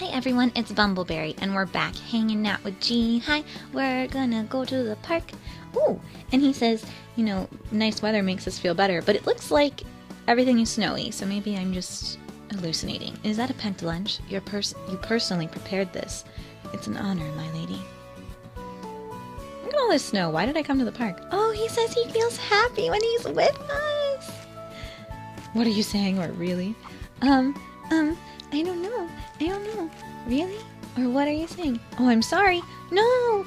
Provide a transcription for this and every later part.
Hi everyone, it's Bumbleberry, and we're back hanging out with Jihae. We're gonna go to the park. Ooh, and he says, you know, nice weather makes us feel better, but it looks like everything is snowy, so maybe I'm just hallucinating. Is that a packed lunch? You personally prepared this. It's an honor, my lady. Look at all this snow. Why did I come to the park? Oh, he says he feels happy when he's with us. What are you saying, or really? I don't know. Really? Or what are you saying? Oh, I'm sorry. No,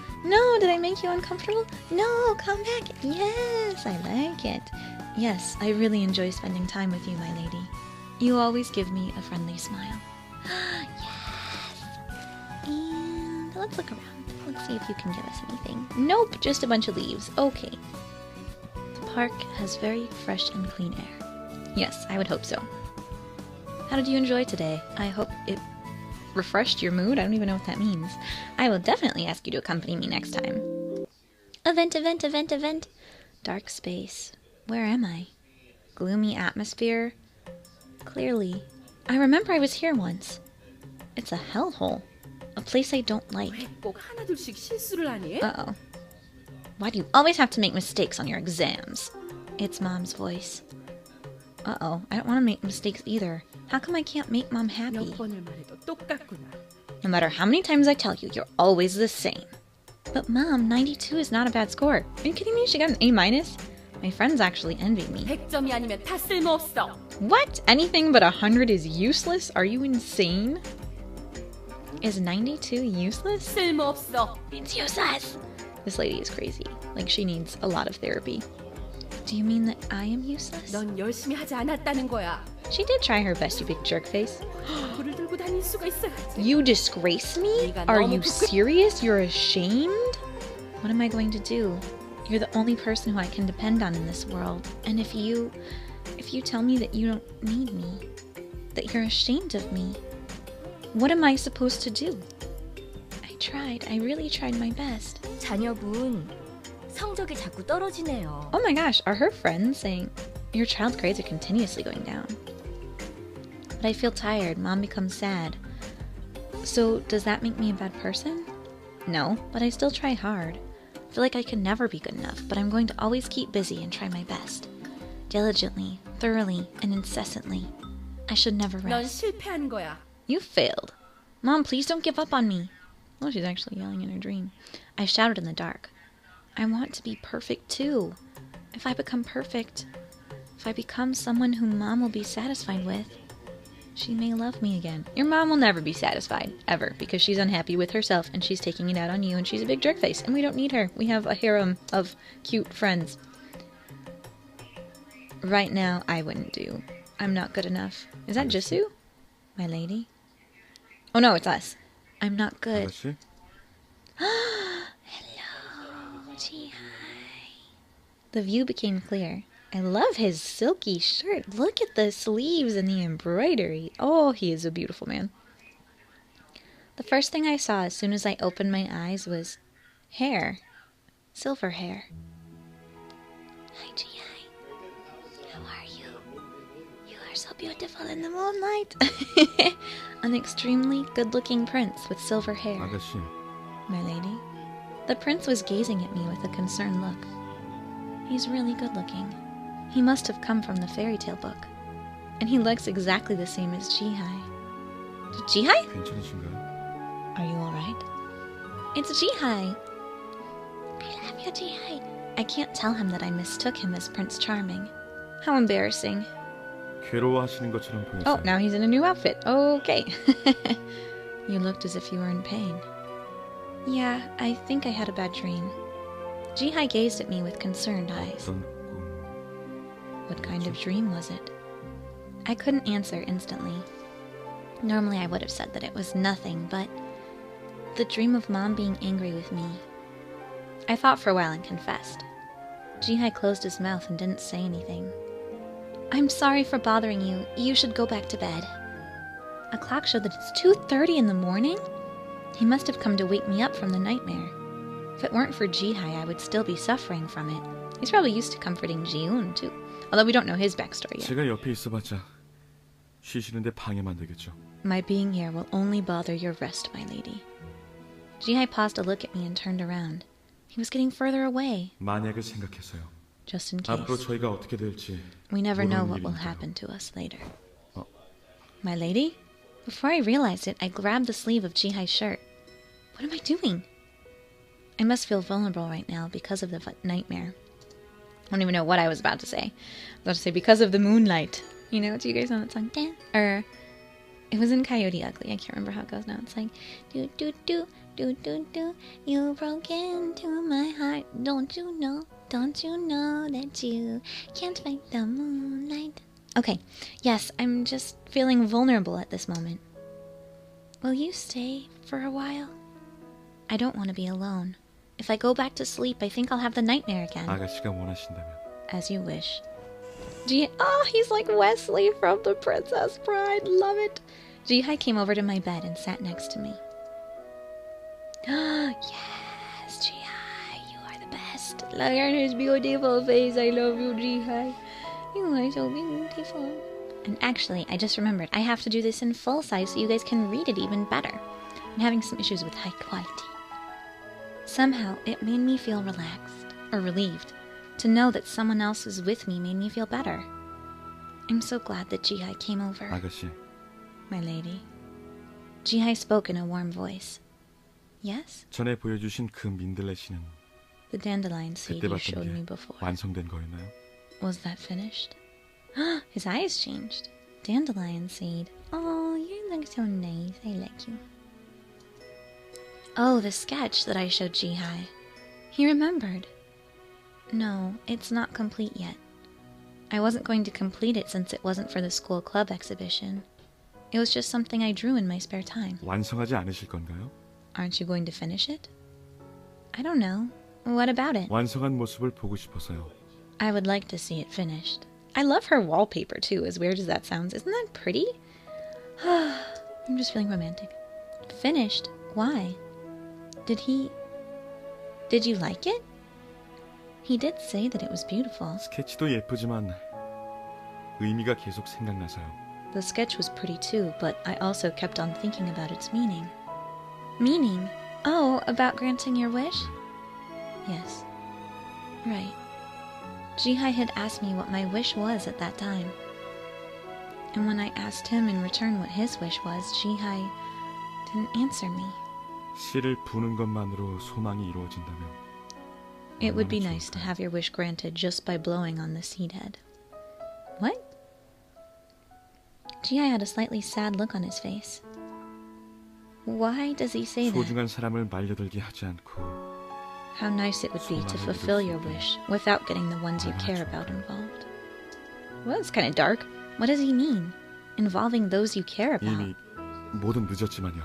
did I make you uncomfortable? No, come back. Yes, I like it. Yes, I really enjoy spending time with you, my lady. You always give me a friendly smile. Yes. And let's look around. Let's see if you can give us anything. Nope, just a bunch of leaves. Okay. The park has very fresh and clean air. Yes, I would hope so. How did you enjoy today? I hope it refreshed your mood. I don't even know what that means. I will definitely ask you to accompany me next time. Event. Dark space. Where am I? Gloomy atmosphere. Clearly. I remember I was here once. It's a hellhole. A place I don't like. Uh-oh. Why do you always have to make mistakes on your exams? It's Mom's voice. Uh-oh. I don't want to make mistakes either. How come I can't make Mom happy? No matter how many times I tell you, you're always the same. But Mom, 92 is not a bad score. Are you kidding me? She got an A-. My friends actually envy me. What? Anything but 100 is useless? Are you insane? Is 92 useless? It's useless! This lady is crazy. Like, she needs a lot of therapy. Do you mean that I am useless? She did try her best, you big jerk face. You disgrace me? Are you serious? You're ashamed? What am I going to do? You're the only person who I can depend on in this world. And if you tell me that you don't need me, that you're ashamed of me, what am I supposed to do? I really tried my best. 자녀분, 성적이 자꾸 떨어지네요. Oh my gosh, are her friends saying, your child's grades are continuously going down? But I feel tired. Mom becomes sad. So does that make me a bad person? No, but I still try hard. I feel like I can never be good enough, but I'm going to always keep busy and try my best. Diligently, thoroughly, and incessantly. I should never rest. 넌 실패한 거야. You failed. Mom, please don't give up on me. Oh, she's actually yelling in her dream. I shouted in the dark. I want to be perfect too. If I become perfect, if I become someone whom Mom will be satisfied with, she may love me again. Your mom will never be satisfied, ever, because she's unhappy with herself and she's taking it out on you and she's a big jerk face and we don't need her. We have a harem of cute friends. Right now, I wouldn't do. I'm not good enough. Is that Jisoo? My lady? Oh no, it's us. I'm not good. Hello, Jihae. The view became clear. I love his silky shirt. Look at the sleeves and the embroidery. Oh, he is a beautiful man. The first thing I saw as soon as I opened my eyes was hair. Silver hair. Hi, Jihae. How are you? You are so beautiful in the moonlight. An extremely good-looking prince with silver hair. 아가씨. My lady. The prince was gazing at me with a concerned look. He's really good-looking. He must have come from the fairy tale book. And he looks exactly the same as Jihae. Jihae? 괜찮으신가요? Are you alright? It's Jihae! I love you, Jihae. I can't tell him that I mistook him as Prince Charming. How embarrassing. 괴로워하시는 것처럼 보였어요. Oh, now he's in a new outfit. Okay. You looked as if you were in pain. Yeah, I think I had a bad dream. Jihae gazed at me with concerned eyes. 어떤 꿈? What kind of dream was it? I couldn't answer instantly. Normally I would have said that it was nothing, but the dream of Mom being angry with me. I thought for a while and confessed. Jihae closed his mouth and didn't say anything. I'm sorry for bothering you. You should go back to bed. A clock showed that it's 2:30 in the morning? He must have come to wake me up from the nightmare. If it weren't for Jihae, I would still be suffering from it. He's probably used to comforting Jieun, too. Although we don't know his backstory yet. 제가 옆에 있어봤자 쉬시는데 방해만 되겠죠. My being here will only bother your rest, my lady. Jihae paused to look at me and turned around. He was getting further away. 만약을 생각해서요. Just in 앞으로 case. 저희가 어떻게 될지 We never know 모르는 what will 일이니까요. happen to us later. 어. My lady? Before I realized it, I grabbed the sleeve of Jihae's shirt. What am I doing? I must feel vulnerable right now because of the nightmare. I don't even know what I was about to say. I was about to say because of the moonlight. You know, do you guys know that song? It was in Coyote Ugly. I can't remember how it goes now. It's like, do do do do do do. You broke into my heart. Don't you know that you can't fight the moonlight? Okay, yes, I'm just feeling vulnerable at this moment. Will you stay for a while? I don't want to be alone. If I go back to sleep, I think I'll have the nightmare again. 아가씨가 원하신다면. As you wish. Oh, he's like Wesley from The Princess Bride. Love it. Jihae came over to my bed and sat next to me. Yes, Jihae, you are the best. Look at his beautiful face. I love you, Jihae. You are so beautiful. And actually, I just remembered, I have to do this in full size so you guys can read it even better. I'm having some issues with high quality. Somehow, it made me feel relaxed, or relieved. To know that someone else was with me made me feel better. I'm so glad that Jihae came over. 아가씨, My lady. Jihae spoke in a warm voice. Yes? 전에 보여주신 그 민들레씨는 The dandelion seed 그때 you 봤던 showed me 게 before. 완성된 거였나요? Was that finished? His eyes changed. Dandelion seed. Oh, you look so nice. I like you. Oh, the sketch that I showed Jihae. He remembered. No, it's not complete yet. I wasn't going to complete it since it wasn't for the school club exhibition. It was just something I drew in my spare time. 완성하지 않으실 건가요? Aren't you going to finish it? I don't know. What about it? 완성한 모습을 보고 싶어서요. I would like to see it finished. I love her wallpaper too, as weird as that sounds. Isn't that pretty? I'm just feeling romantic. Finished? Why? Did you like it? He did say that it was beautiful. 스케치도 예쁘지만 의미가 계속 생각나서요. The sketch was pretty too, but I also kept on thinking about its meaning. Meaning? Oh, about granting your wish? Yes. Right. Jihae had asked me what my wish was at that time. And when I asked him in return what his wish was, Jihae didn't answer me. 씨를 부는 것만으로 소망이 이루어진다면 It would be nice to have your wish granted just by blowing on the seed head. What? Jihae had a slightly sad look on his face. Why does he say that? 소중한 사람을 말려들게 하지 않고 How nice it would be to fulfill your wish without getting the ones you care about involved. Well, it's kind of dark. What does he mean? Involving those you care about? 이미 모든 늦었지만요.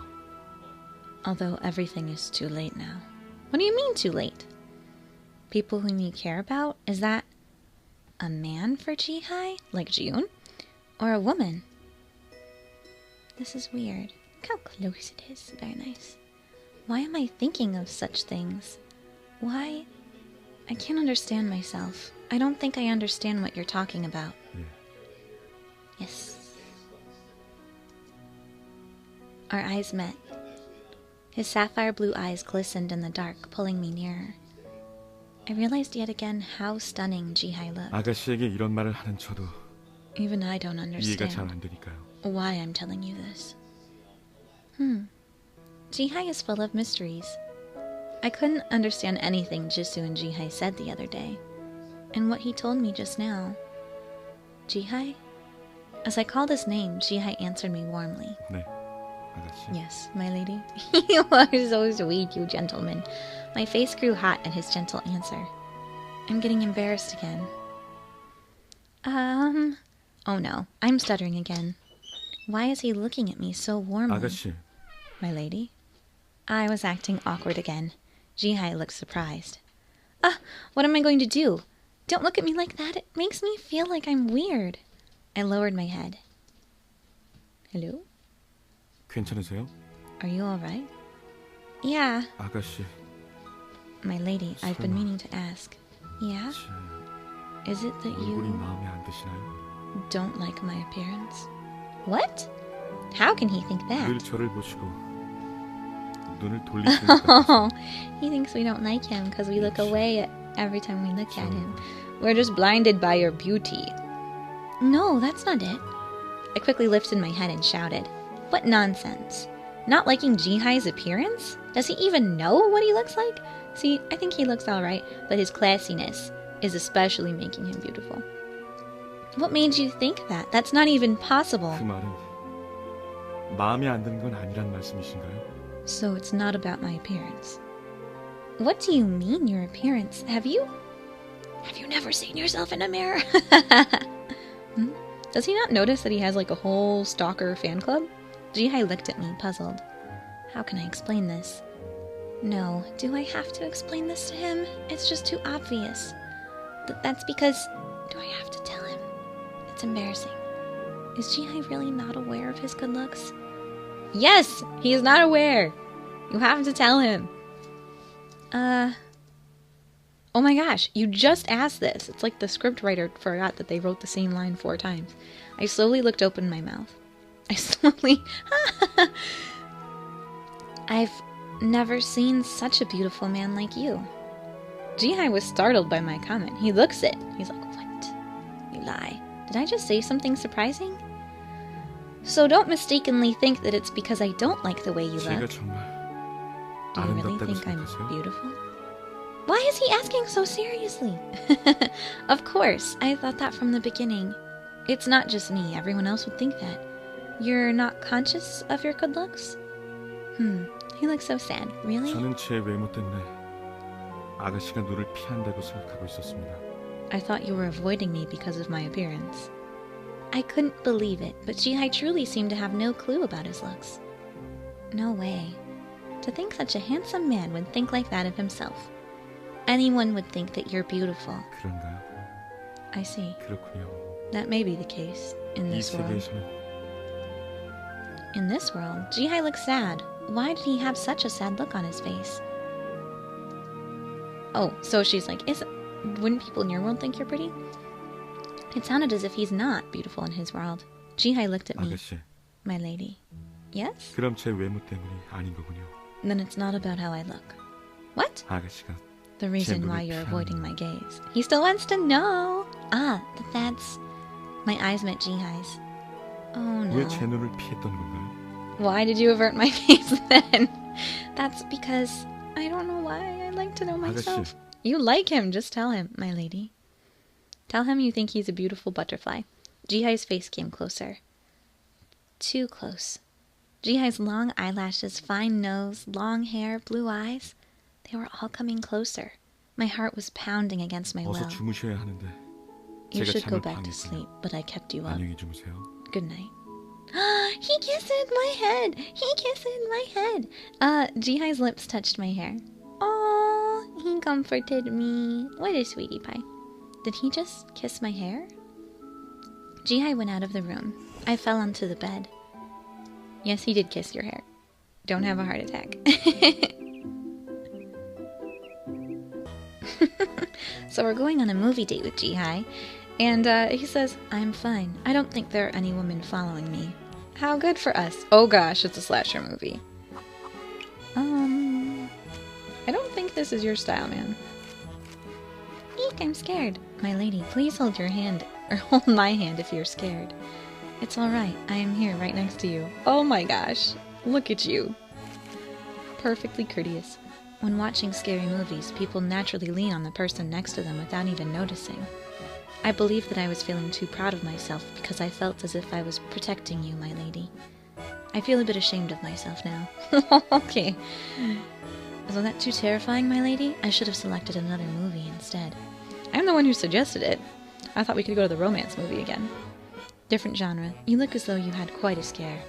Although everything is too late now. What do you mean too late? People whom you care about? Is that a man for Jihae? Like Jieun? Or a woman? This is weird. Look how close it is. Very nice. Why am I thinking of such things? Why? I can't understand myself. I don't think I understand what you're talking about. 예. Yes. Our eyes met. His sapphire blue eyes glistened in the dark, pulling me nearer. I realized yet again how stunning Jihae looked. 아가씨에게 이런 말을 하는 저도 Even I don't 이해가 잘 understand 안 되니까요. why I'm telling you this. Jihae is full of mysteries. I couldn't understand anything Jisoo and Jihae said the other day. And what he told me just now. Jihae? As I called his name, Jihae answered me warmly. 네, 아가씨. Yes, my lady. You are so sweet, you gentleman. My face grew hot at his gentle answer. I'm getting embarrassed again. Oh no, I'm stuttering again. Why is he looking at me so warmly? 아가씨, My lady? I was acting awkward again. Jihae looked surprised. What am I going to do? Don't look at me like that. It makes me feel like I'm weird. I lowered my head. Hello? 괜찮으세요? Are you alright? Yeah. 아가씨, My lady, I've been meaning to ask. Yeah? 제 Is it that 얼굴이 you 마음에 안 드시나요? don't like my appearance? What? How can he think 늘 that? 저를 보시고 눈을 돌리시니까 He thinks we don't like him because we look away every time we look at him. We're just blinded by your beauty. No, that's not it. I quickly lifted my head and shouted, "What nonsense! Not liking Jihae's appearance? Does he even know what he looks like? See, I think he looks alright, but his classiness is especially making him beautiful." What made you think that? That's not even possible. 그 말은 마음에 안 드는 건 아니란 말씀이신가요? So it's not about my appearance. What do you mean, your appearance? Have you never seen yourself in a mirror? Hmm? Does he not notice that he has like a whole stalker fan club? Jihae looked at me, puzzled. How can I explain this? No, do I have to explain this to him? It's just too obvious. That's because... Do I have to tell him? It's embarrassing. Is Jihae really not aware of his good looks? Yes! He is not aware! You have to tell him. Oh my gosh, you just asked this. It's like the scriptwriter forgot that they wrote the same line 4 times. I slowly looked open my mouth. I've never seen such a beautiful man like you. Jihae was startled by my comment. He looks it. He's like, what? You lie. Did I just say something surprising? So don't mistakenly think that it's because I don't like the way you 제가 look. 정말 Do you really 아름답다고 think I'm 생각하세요? beautiful? Why is he asking so seriously? Of course, I thought that from the beginning. It's not just me, everyone else would think that. You're not conscious of your good looks? He looks so sad. Really? 저는 제 외모 때문에 아가씨가 눈을 피한다고 생각하고 있었습니다. I thought you were avoiding me because of my appearance. I couldn't believe it, but Jihae truly seemed to have no clue about his looks. No way. To think such a handsome man would think like that of himself. Anyone would think that you're beautiful. 그런가요? I see. 그렇군요. That may be the case in 이 this world. 세계에서는 In this world, Jihae looks sad. Why did he have such a sad look on his face? Oh, so she's like, wouldn't people in your world think you're pretty? It sounded as if he's not beautiful in his world. Jihae looked at me. 아가씨, My lady. Yes? 그럼 제 외모 때문이 아닌 거군요. Then it's not about how I look. What? 아가씨가 The reason why you're avoiding my gaze. He still wants to know. That's... My eyes met Jihae's. Oh 왜 no. 제 눈을 피했던 건가요? Why did you avert my gaze then? That's because I don't know why. I like to know myself. 아가씨, You like him, just tell him, my lady. Tell him you think he's a beautiful butterfly. Jihae's face came closer. Too close. Jihae's long eyelashes, fine nose, long hair, blue eyes. They were all coming closer. My heart was pounding against my 어서 will. 주무셔야 하는데 You 제가 should go 잠을 back to 방해했군요. sleep, but I kept you up. 안녕히 주무세요. Good night. He kissed my head. He kissed my head. Jihae's lips touched my hair. Oh, he comforted me. What a sweetie pie. Did he just kiss my hair? Jihae went out of the room. I fell onto the bed. Yes, he did kiss your hair. Don't have a heart attack. So we're going on a movie date with Jihae. And he says, I'm fine. I don't think there are any women following me. How good for us. Oh gosh, it's a slasher movie. I don't think this is your style, man. Eek, I'm scared. My lady, please hold your hand, or hold my hand if you're scared. It's alright, I am here right next to you. Oh my gosh, look at you. Perfectly courteous. When watching scary movies, people naturally lean on the person next to them without even noticing. I believe that I was feeling too proud of myself because I felt as if I was protecting you, my lady. I feel a bit ashamed of myself now. Okay. Wasn't that too terrifying, my lady? I should have selected another movie instead. I'm the one who suggested it. I thought we could go to the romance movie again. Different genre. You look as though you had quite a scare.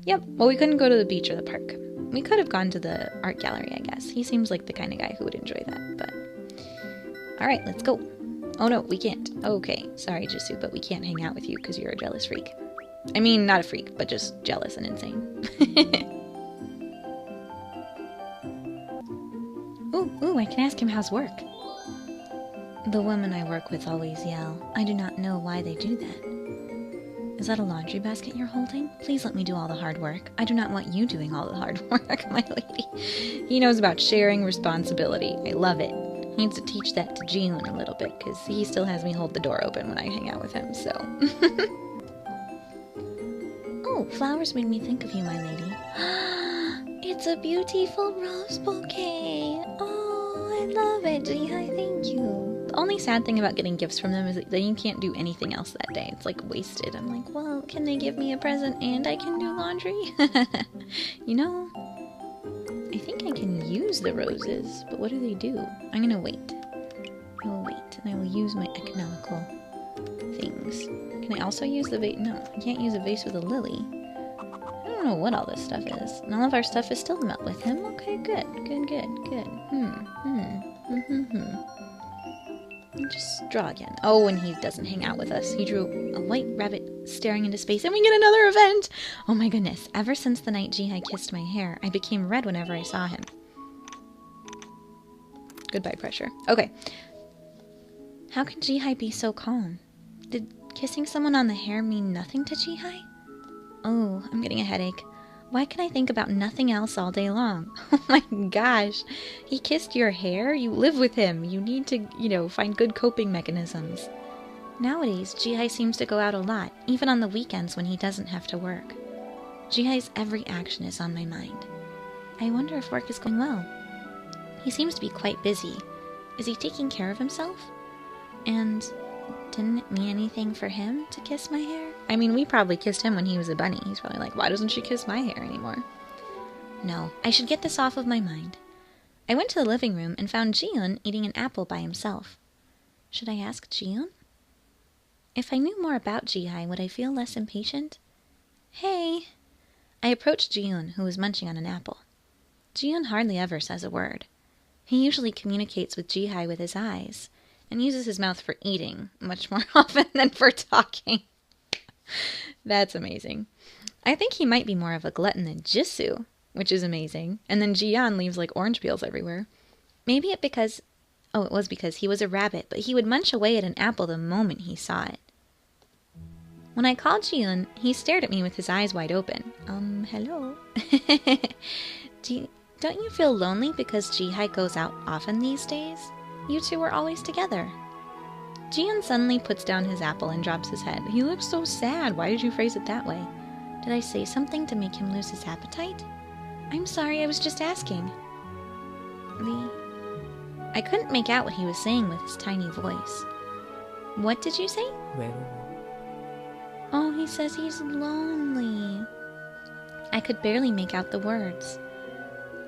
Yep, well we couldn't go to the beach or the park. We could have gone to the art gallery, I guess. He seems like the kind of guy who would enjoy that, but... Alright, let's go. Oh no, we can't. Okay, sorry Jisoo, but we can't hang out with you because you're a jealous freak. I mean, not a freak, but just jealous and insane. Ooh, I can ask him how's work. The women I work with always yell. I do not know why they do that. Is that a laundry basket you're holding? Please let me do all the hard work. I do not want you doing all the hard work, my lady. He knows about sharing responsibility. I love it. He needs to teach that to Jieun a little bit, because he still has me hold the door open when I hang out with him, so... Oh, flowers made me think of you, my lady. It's a beautiful rose bouquet. Oh, I love it, Jihae, thank you. The only sad thing about getting gifts from them is that you can't do anything else that day. It's like wasted. I'm like, well, can they give me a present and I can do laundry? You know, I think I can use the roses, but what do they do? I'm gonna wait. I will wait, and I will use my economical things. Can I also use the vase? No, I can't use a vase with a lily. I don't know what all this stuff is. And all of our stuff is still met with him. Okay, good. Just draw again. Oh, and he doesn't hang out with us. He drew a white rabbit staring into space, and we get another event! Oh my goodness. Ever since the night Jihae kissed my hair, I became red whenever I saw him. Goodbye, pressure. Okay. How can Jihae be so calm? Did kissing someone on the hair mean nothing to Jihae? Oh, I'm getting a headache. Why can I think about nothing else all day long? Oh my gosh. He kissed your hair? You live with him. You need to, find good coping mechanisms. Nowadays, Jihae seems to go out a lot, even on the weekends when he doesn't have to work. Jihae's every action is on my mind. I wonder if work is going well. He seems to be quite busy. Is he taking care of himself? And didn't it mean anything for him to kiss my hair? I mean, we probably kissed him when he was a bunny. He's probably like, why doesn't she kiss my hair anymore? No, I should get this off of my mind. I went to the living room and found Jieun eating an apple by himself. Should I ask Jieun? If I knew more about Jihae, would I feel less impatient? Hey! I approached Jieun, who was munching on an apple. Jieun hardly ever says a word. He usually communicates with Jihae with his eyes, and uses his mouth for eating much more often than for talking. That's amazing. I think he might be more of a glutton than Jisoo, which is amazing. And then Jieun leaves like orange peels everywhere. Maybe it was because he was a rabbit, but he would munch away at an apple the moment he saw it. When I called Jieun, he stared at me with his eyes wide open. Hello? Don't you feel lonely because Jihae goes out often these days? You two are always together. Jieun suddenly puts down his apple and drops his head. He looks so sad. Why did you phrase it that way? Did I say something to make him lose his appetite? I'm sorry, I was just asking. I couldn't make out what he was saying with his tiny voice. What did you say? Oh, he says he's lonely. I could barely make out the words.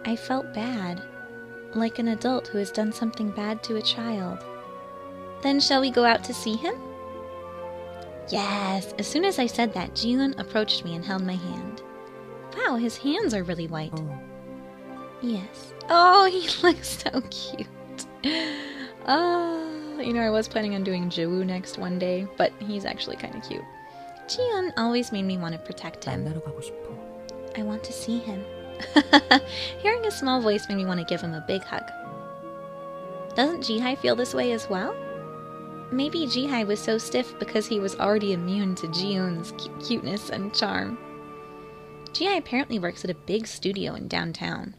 I felt bad. Like an adult who has done something bad to a child. Then shall we go out to see him? Yes! As soon as I said that, Jieun approached me and held my hand. Wow, his hands are really white. Oh. Yes. Oh, he looks so cute. Oh, I was planning on doing Jieun next one day, but he's actually kind of cute. Jieun always made me want to protect him. I want to see him. Hearing his small voice made me want to give him a big hug. Doesn't Jihae feel this way as well? Maybe Jihae was so stiff because he was already immune to Jieun's cuteness and charm. Jihae apparently works at a big studio in downtown.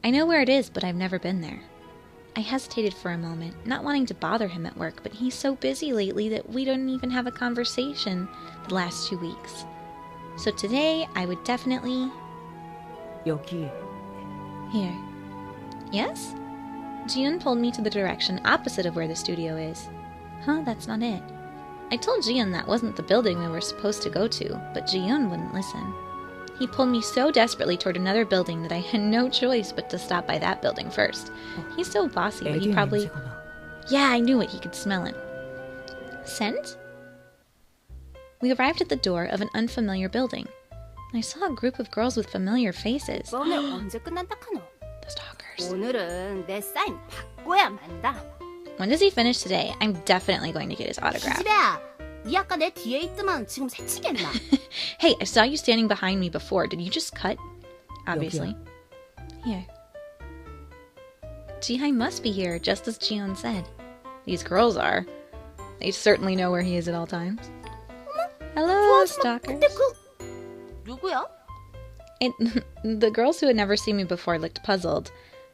I know where it is, but I've never been there. I hesitated for a moment, not wanting to bother him at work, but he's so busy lately that we don't even have a conversation the last 2 weeks. So today, I would definitely... 여기. Here. Yes? Jieun pulled me to the direction opposite of where the studio is. Huh, that's not it. I told Jieun that wasn't the building we were supposed to go to, but Jieun wouldn't listen. He pulled me so desperately toward another building that I had no choice but to stop by that building first. He's so bossy, but he probably... Yeah, I knew it. He could smell it. Scent? We arrived at the door of an unfamiliar building. I saw a group of girls with familiar faces. 오늘 언제 끝난다 카노? The stalkers. 오늘은 내 사인 바꿔야 만다. When does he finish today? I'm definitely going to get his autograph. 기집애야, 네 아까 내 뒤에 있더만 지금 새치겠나? Hey, I saw you standing behind me before. Did you just cut? Obviously. Here. Jihae must be here, just as Jieun said. These girls are. They certainly know where he is at all times. Hello, 좋아하지만 stalkers. 근데 누구야? The girls who had never seen me before looked puzzled.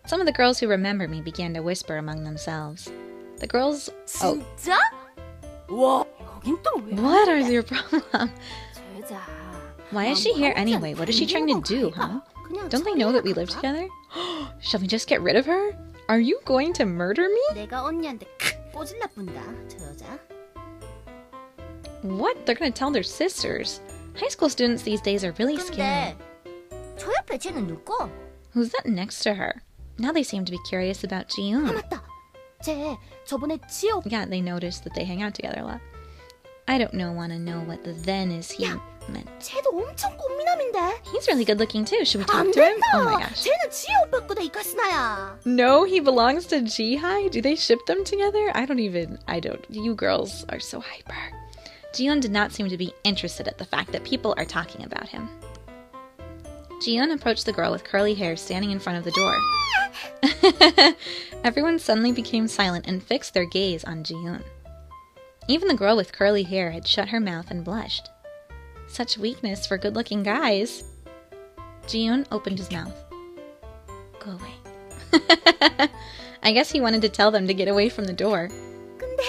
Some of the girls who remember me began to whisper among themselves. The girls... Oh, 진짜? 와, 여긴 또 왜? what is your problem? 제자. Why is she here anyway? What is she trying to do, huh? 그냥 Don't they know that we live 처리해라. together? Shall we just get rid of her? Are you going to murder me? 내가 언니한테 꼬질러 뿐다, 저 여자. What? They're gonna tell their sisters. High school students these days are really scary. 근데 저 옆에 쟤는 누구? Who's that next to her? Now they seem to be curious about 아 Jieun. 맞다. 쟤 저번에 지혜 오빠 Yeah, they noticed that they hang out together a lot. I don't want to know what the then is he meant. 쟤도 엄청 꽃미남인데. He's really good looking too. Should we talk 안 to him? 된다. Oh my gosh. 쟤는 지혜 오빠 거다 이 가스나야. No, he belongs to Jihae? Do they ship them together? You girls are so hyper. Jieun did not seem to be interested at the fact that people are talking about him. Jieun approached the girl with curly hair standing in front of the door. Everyone suddenly became silent and fixed their gaze on Jieun. Even the girl with curly hair had shut her mouth and blushed. Such weakness for good-looking guys. Jieun opened his mouth. Go away. I guess he wanted to tell them to get away from the door. 근데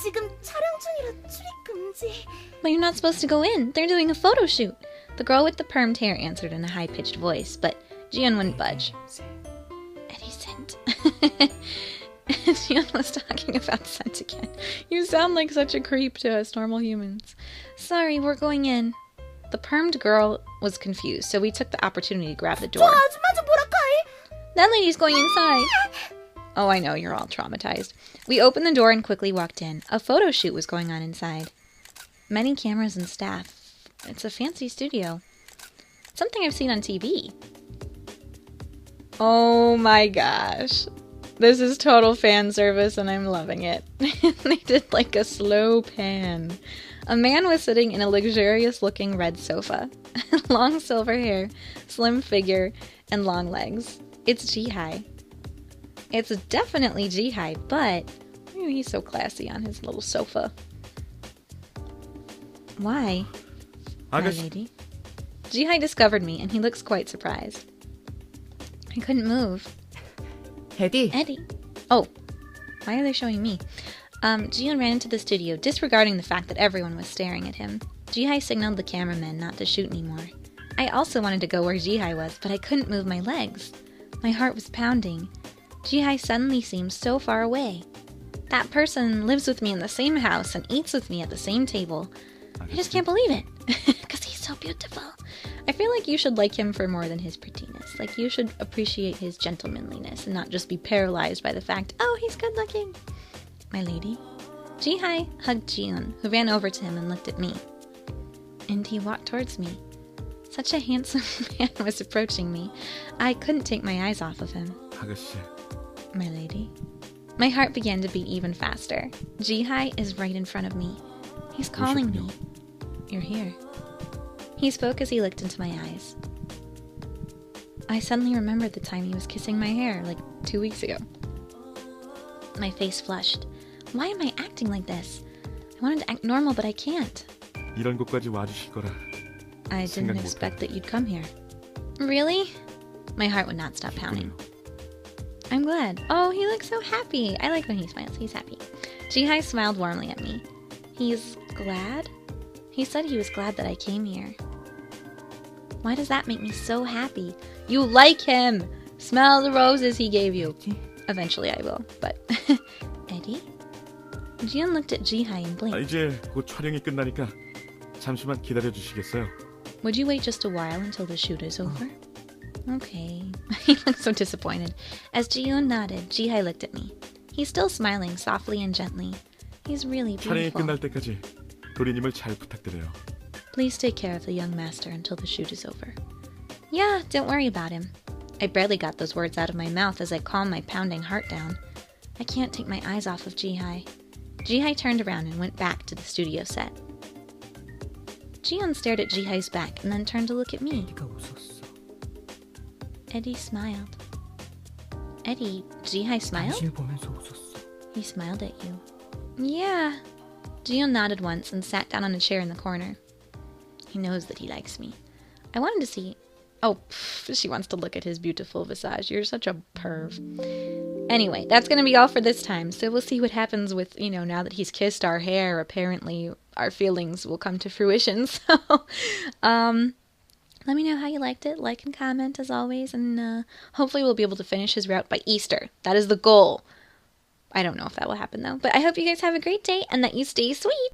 지금 촬영 중이라 출입 금지. But you're not supposed to go in. They're doing a photo shoot. The girl with the permed hair answered in a high-pitched voice, but Jieun wouldn't budge. Eddie scent. Jieun was talking about scent again. You sound like such a creep to us normal humans. Sorry, we're going in. The permed girl was confused, so we took the opportunity to grab the 저 door. 아줌마 좀 보라카이. That lady's going inside. Oh, I know, you're all traumatized. We opened the door and quickly walked in. A photo shoot was going on inside. Many cameras and staff. It's a fancy studio. Something I've seen on TV. Oh my gosh. This is total fan service and I'm loving it. They did like a slow pan. A man was sitting in a luxurious looking red sofa. Long silver hair, slim figure, and long legs. It's Jihae. It's definitely Jihae, but he's so classy on his little sofa. Why? My lady. Jihae discovered me, and he looks quite surprised. I couldn't move. Eddie. Oh, why are they showing me? Jieun ran into the studio, disregarding the fact that everyone was staring at him. Jihae signaled the cameramen not to shoot anymore. I also wanted to go where Jihae was, but I couldn't move my legs. My heart was pounding. Jihae suddenly seemed so far away. That person lives with me in the same house and eats with me at the same table. I just can't believe it. Because he's so beautiful. I feel like you should like him for more than his prettiness. Like, you should appreciate his gentlemanliness and not just be paralyzed by the fact, oh, he's good looking. My lady. Jihae hugged Jieun, who ran over to him and looked at me. And he walked towards me. Such a handsome man was approaching me. I couldn't take my eyes off of him. 아가씨. My lady. My heart began to beat even faster. Jihae is right in front of me. He's calling me. You're here. He spoke as he looked into my eyes. I suddenly remembered the time he was kissing my hair, like 2 weeks ago. My face flushed. Why am I acting like this? I wanted to act normal, but I can't. 이런 곳까지 와주실 거라. I didn't expect that you'd come here. Really? My heart would not stop pounding. I'm glad. Oh, he looks so happy. I like when he smiles. He's happy. Jihae smiled warmly at me. He's glad? He said he was glad that I came here. Why does that make me so happy? You like him! Smell the roses he gave you. Eventually I will, but... Eddie? Jieun looked at Jihae and blinked. 이제 곧 촬영이 끝나니까 잠시만 기다려 주시겠어요? Would you wait just a while until the shoot is over? Okay. He looked so disappointed. As Jieun nodded, Jihae looked at me. He's still smiling softly and gently. He's really 촬영이 beautiful. 끝날 때까지 도리님을 잘 부탁드려요. Please take care of the young master until the shoot is over. Yeah, don't worry about him. I barely got those words out of my mouth as I calmed my pounding heart down. I can't take my eyes off of Jihae. Jihae turned around and went back to the studio set. Jieun stared at Jihae's back and then turned to look at me. 네가 웃었어. Eddie smiled. Eddie, Jihae smiled? 당신을 보면서 웃었어. He smiled at you. Yeah. Jieun nodded once and sat down on a chair in the corner. He knows that he likes me. I wanted to see... Oh, she wants to look at his beautiful visage. You're such a perv. Anyway, that's going to be all for this time. So we'll see what happens with, now that he's kissed our hair. Apparently, our feelings will come to fruition. So, let me know how you liked it. Like and comment as always. And hopefully we'll be able to finish his route by Easter. That is the goal. I don't know if that will happen though. But I hope you guys have a great day and that you stay sweet.